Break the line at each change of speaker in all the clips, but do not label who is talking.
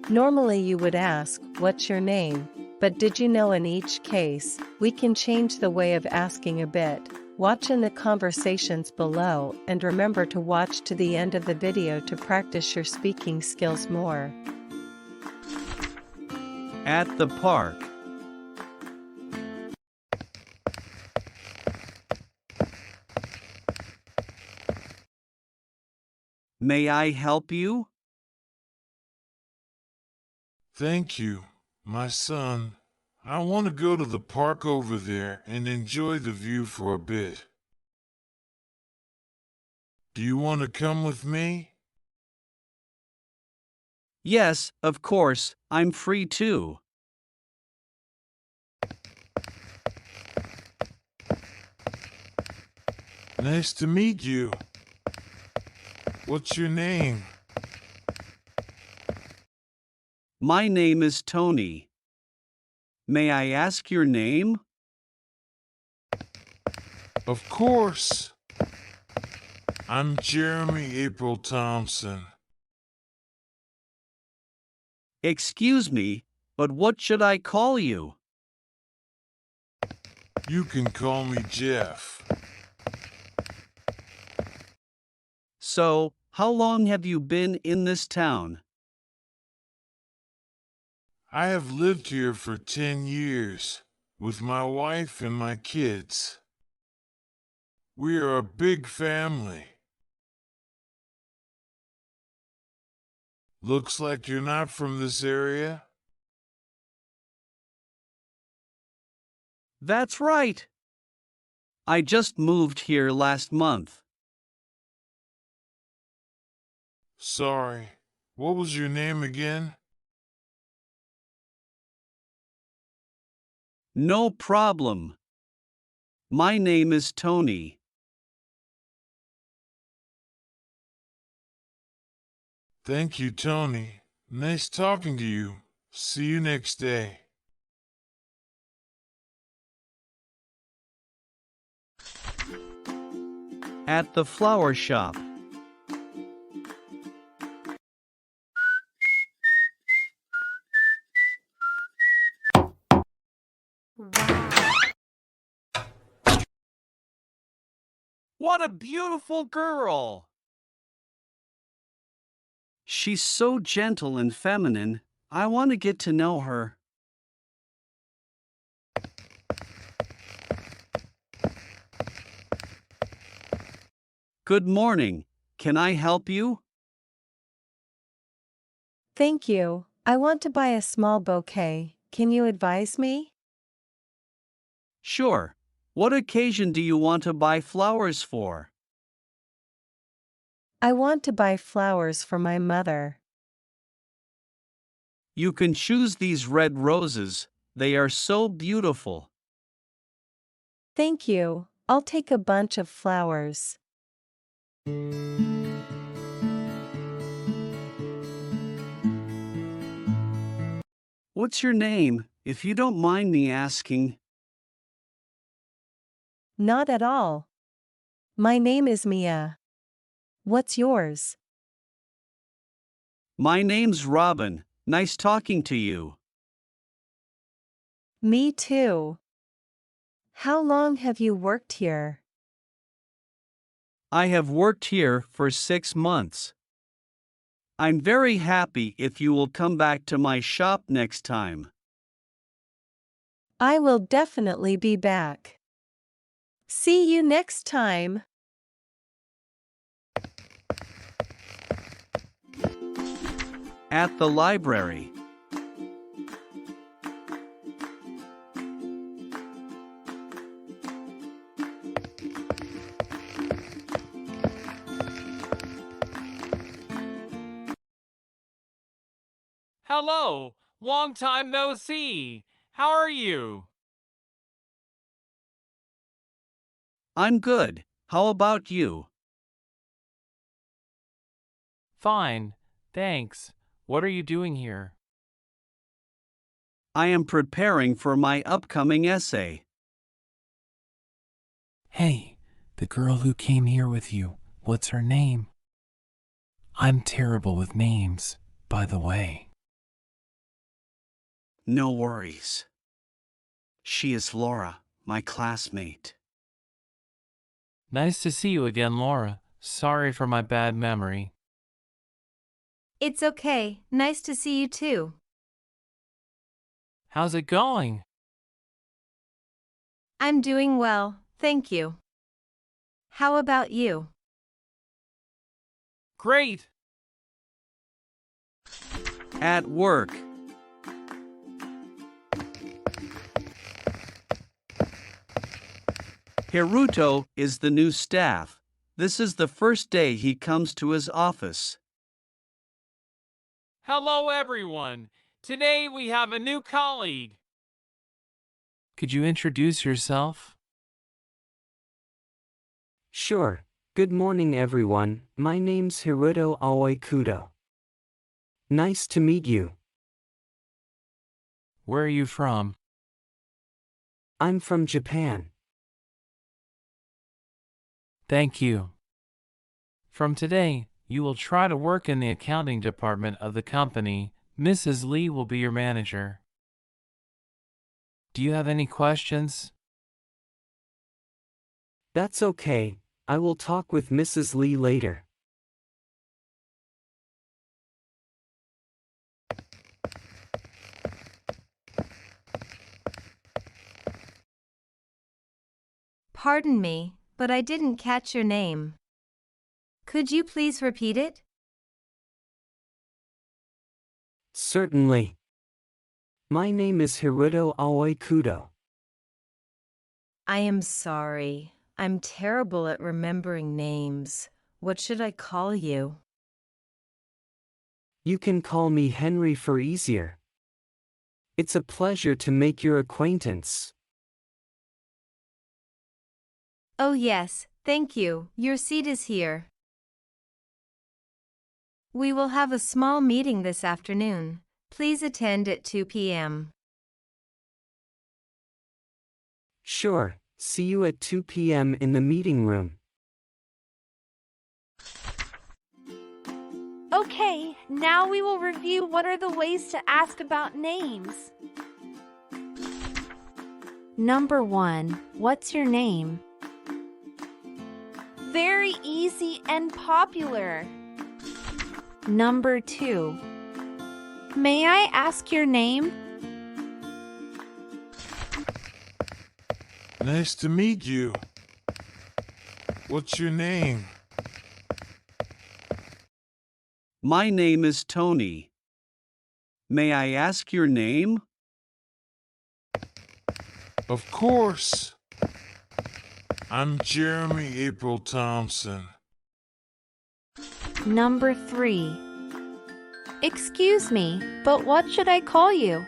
Normally you would ask, "What's your name?" But did you know in each case, we can change the way of asking a bit. Watch in the conversations below and remember to watch to the end of the video to practice your speaking skills more.
At the park. May I help you?
Thank you, my son. I want to go to the park over there and enjoy the view for a bit. Do you want to come with me?
Yes, of course, I'm free too.
Nice to meet you. What's your name?
My name is Tony. May I ask your name?
Of course. I'm Jeremy April Thompson.
Excuse me, but what should I call you?
You can call me Jeff.
So, how long have you been in this town?
I have lived here for 10 years with my wife and my kids. We are a big family. Looks like you're not from this area.
That's right. I just moved here last month.
Sorry, what was your name again?
No problem. My name is Tony.
Thank you, Tony. Nice talking to you. See you next day.
At the flower shop. What a beautiful girl! She's so gentle and feminine. I want to get to know her. Good morning. Can I help you?
Thank you. I want to buy a small bouquet. Can you advise me?
Sure. What occasion do you want to buy flowers for?
I want to buy flowers for my mother.
You can choose these red roses. They are so beautiful.
Thank you. I'll take a bunch of flowers.
What's your name, if you don't mind me asking?
Not at all. My name is Mia. What's yours?
My name's Robin. Nice talking to you.
Me too. How long have you worked here?
I have worked here for 6 months. I'm very happy if you will come back to my shop next time.
I will definitely be back. See you next time.
At the library.
Hello, long time no see. How are you?
I'm good. How about you?
Fine, thanks. What are you doing here?
I am preparing for my upcoming essay.
Hey, the girl who came here with you, what's her name? I'm terrible with names, by the way.
No worries. She is Laura, my classmate.
Nice to see you again, Laura. Sorry for my bad memory.
It's okay. Nice to see you too.
How's it going?
I'm doing well, thank you. How about you?
Great!
At work. Hiruto is the new staff. This is the first day he comes to his office.
Hello, everyone. Today we have a new colleague.
Could you introduce yourself?
Sure. Good morning, everyone. My name's Hiruto Aoi Kudo. Nice to meet you.
Where are you from?
I'm from Japan.
Thank you. From today, you will try to work in the accounting department of the company. Mrs. Lee will be your manager. Do you have any questions?
That's okay. I will talk with Mrs. Lee later.
Pardon me, but I didn't catch your name. Could you please repeat it?
Certainly. My name is Hiruto Aoi Kudo.
I am sorry. I'm terrible at remembering names. What should I call you?
You can call me Henry for easier. It's a pleasure to make your acquaintance.
Oh yes, thank you. Your seat is here. We will have a small meeting this afternoon. Please attend at 2 p.m.
Sure. See you at 2 p.m. in the meeting room.
Okay, now we will review what are the ways to ask about names. Number 1. What's your name? Very easy and popular. Number 2. May I ask your name?
Nice to meet you. What's your name?
My name is Tony. May I ask your name?
Of course. I'm Jeremy April Thompson.
Number 3. Excuse me, but what should I call you?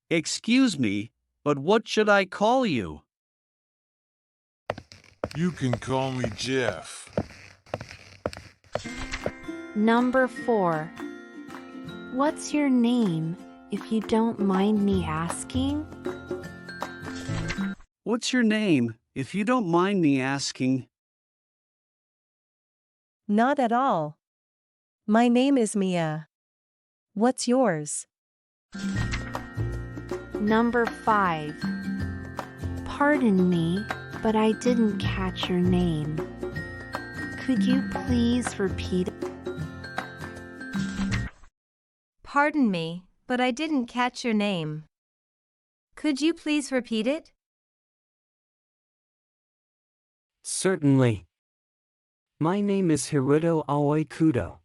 Excuse me, but what should I call you?
You can call me Jeff.
Number 4. What's your name, if you don't mind me asking?
What's your name, if you don't mind me asking?
Not at all. My name is Mia. What's yours?
Number 5. Pardon me, but I didn't catch your name. Could you please repeat it?
Pardon me, but I didn't catch your name. Could you please repeat it?
Certainly. My name is Hiruto Aoi Kudo.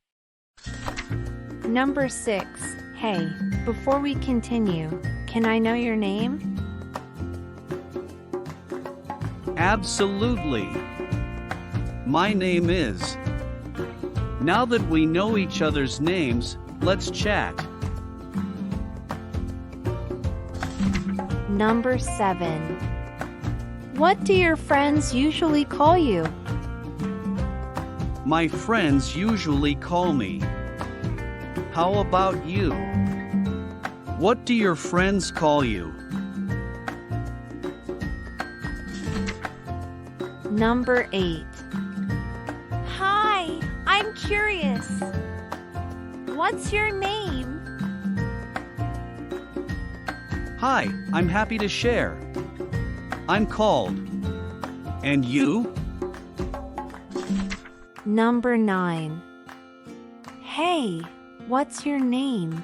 Number 6. Hey, before we continue, can I know your name?
Absolutely. My name is. Now that we know each other's names, let's chat.
Number 7. What do your friends usually call you?
My friends usually call me. How about you? What do your friends call you?
Number 8. Hi, I'm curious. What's your name?
Hi, I'm happy to share. I'm called. And you?
Number 9. Hey, what's your name?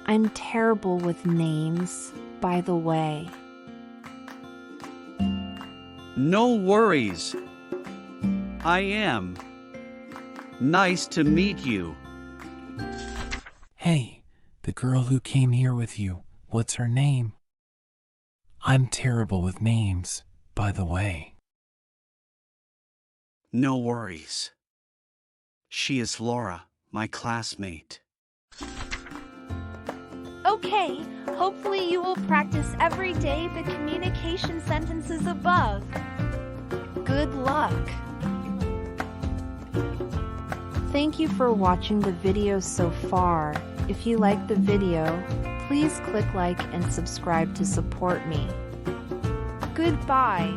I'm terrible with names, by the way.
No worries. I am. Nice to meet you.
Hey, the girl who came here with you, what's her name? I'm terrible with names, by the way.
No worries. She is Laura, my classmate.
Okay, hopefully you will practice every day the communication sentences above. Good luck!
Thank you for watching the video so far. If you like the video, please click like and subscribe to support me. Goodbye.